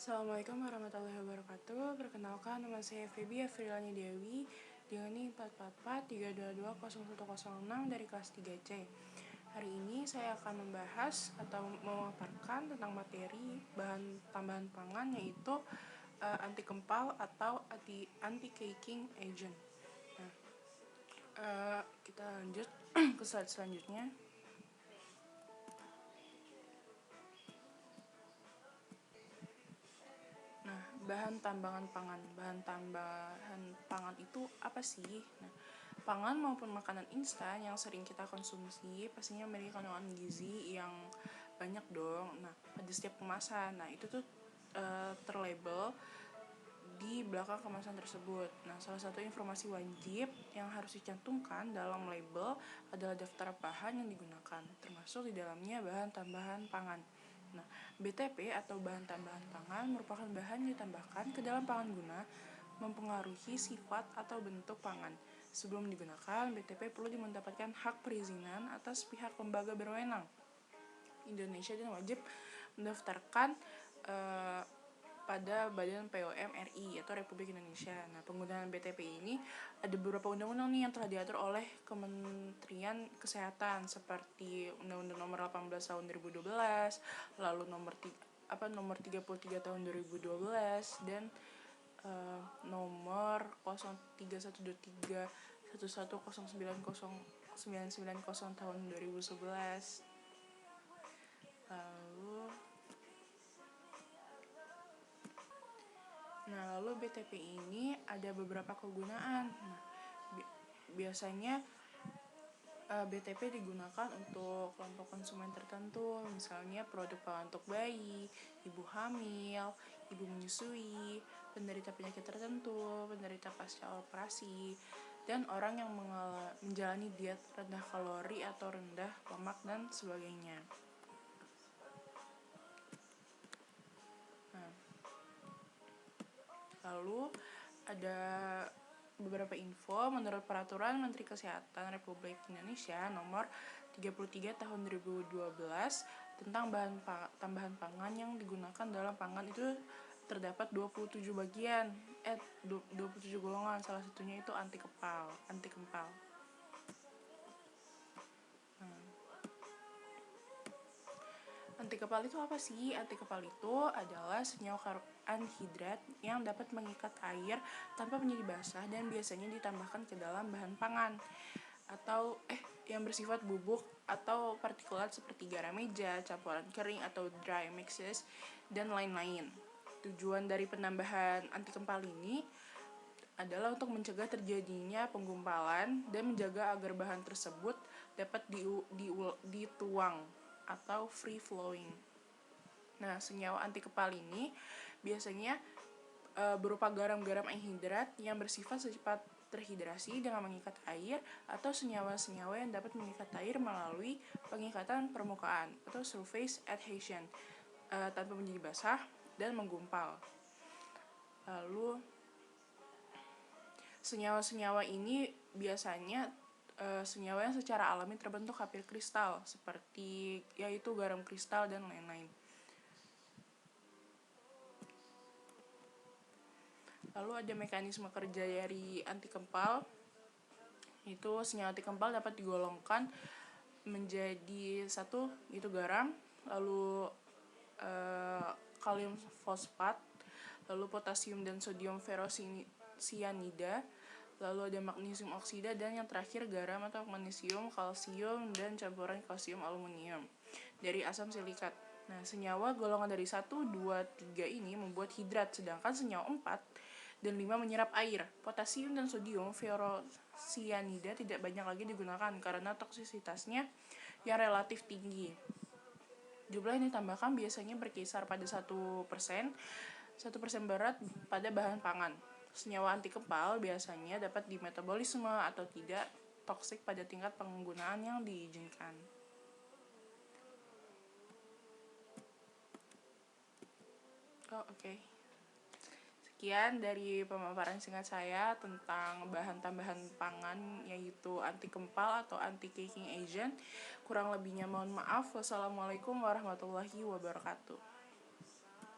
Assalamualaikum warahmatullahi wabarakatuh. Perkenalkan, nama saya Feby Afrilani Dewi dengan NIM 444322006 dari kelas 3C. Hari ini saya akan membahas atau memaparkan tentang materi bahan tambahan pangan, yaitu anti kempal atau anti caking agent. Nah, kita lanjut ke slide selanjutnya. Bahan tambahan pangan. Bahan tambahan pangan itu apa sih? Nah, pangan maupun makanan instan yang sering kita konsumsi pastinya memiliki kandungan gizi yang banyak dong. Nah, pada setiap kemasan. Nah, itu tuh terlabel di belakang kemasan tersebut. Nah, salah satu informasi wajib yang harus dicantumkan dalam label adalah daftar bahan yang digunakan, termasuk di dalamnya bahan tambahan pangan. Nah, BTP atau bahan tambahan pangan merupakan bahan yang ditambahkan ke dalam pangan guna mempengaruhi sifat atau bentuk pangan. Sebelum digunakan, BTP perlu mendapatkan hak perizinan atas pihak lembaga berwenang Indonesia dan wajib mendaftarkan pada Badan POM RI atau Republik Indonesia. Nah, penggunaan BTP ini ada beberapa undang-undang nih yang telah diatur oleh Kementerian Kesehatan, seperti Undang-Undang Nomor 18 Tahun 2012, lalu nomor 33 Tahun 2012 dan nomor 031231109990 tahun 2011. Lalu BTP ini ada beberapa kegunaan. Nah, biasanya BTP digunakan untuk kelompok konsumen tertentu, misalnya produk pangan untuk bayi, ibu hamil, ibu menyusui, penderita penyakit tertentu, penderita pasca operasi, dan orang yang menjalani diet rendah kalori atau rendah lemak dan sebagainya. Lalu ada beberapa info menurut Peraturan Menteri Kesehatan Republik Indonesia nomor 33 tahun 2012 tentang tambahan pangan yang digunakan dalam pangan itu terdapat 27 golongan, salah satunya itu anti kempal. Anti kempal itu apa sih? Anti kempal itu adalah senyawa anhidrat yang dapat mengikat air tanpa menjadi basah dan biasanya ditambahkan ke dalam bahan pangan atau yang bersifat bubuk atau partikulat seperti garam meja, campuran kering atau dry mixes, dan lain-lain. Tujuan dari penambahan anti kempal ini adalah untuk mencegah terjadinya penggumpalan dan menjaga agar bahan tersebut dapat dituang atau free flowing. Nah, senyawa anti kempal ini biasanya berupa garam-garam anhidrat yang bersifat secepat terhidrasi dengan mengikat air, atau senyawa-senyawa yang dapat mengikat air melalui pengikatan permukaan atau surface adhesion tanpa menjadi basah dan menggumpal. Lalu senyawa-senyawa ini biasanya senyawa yang secara alami terbentuk hampir kristal, seperti yaitu garam kristal dan lain-lain. Lalu ada mekanisme kerja dari anti kempal. Itu senyawa anti kempal dapat digolongkan menjadi satu, itu garam, lalu kalium fosfat, lalu potasium dan sodium ferrosianida, lalu ada magnesium oksida, dan yang terakhir garam atau magnesium, kalsium, dan campuran kalsium aluminium dari asam silikat. Nah, senyawa golongan dari 1, 2, 3 ini membuat hidrat, sedangkan senyawa 4 dan 5 menyerap air. Potasium dan sodium ferrosianida tidak banyak lagi digunakan karena toksisitasnya yang relatif tinggi. Jumlah yang ditambahkan biasanya berkisar pada 1% berat pada bahan pangan. Senyawa anti kempal biasanya dapat dimetabolisme atau tidak toksik pada tingkat penggunaan yang diizinkan. Sekian dari pemaparan singkat saya tentang bahan tambahan pangan, yaitu anti kempal atau anti caking agent. Kurang lebihnya mohon maaf. Wassalamualaikum warahmatullahi wabarakatuh.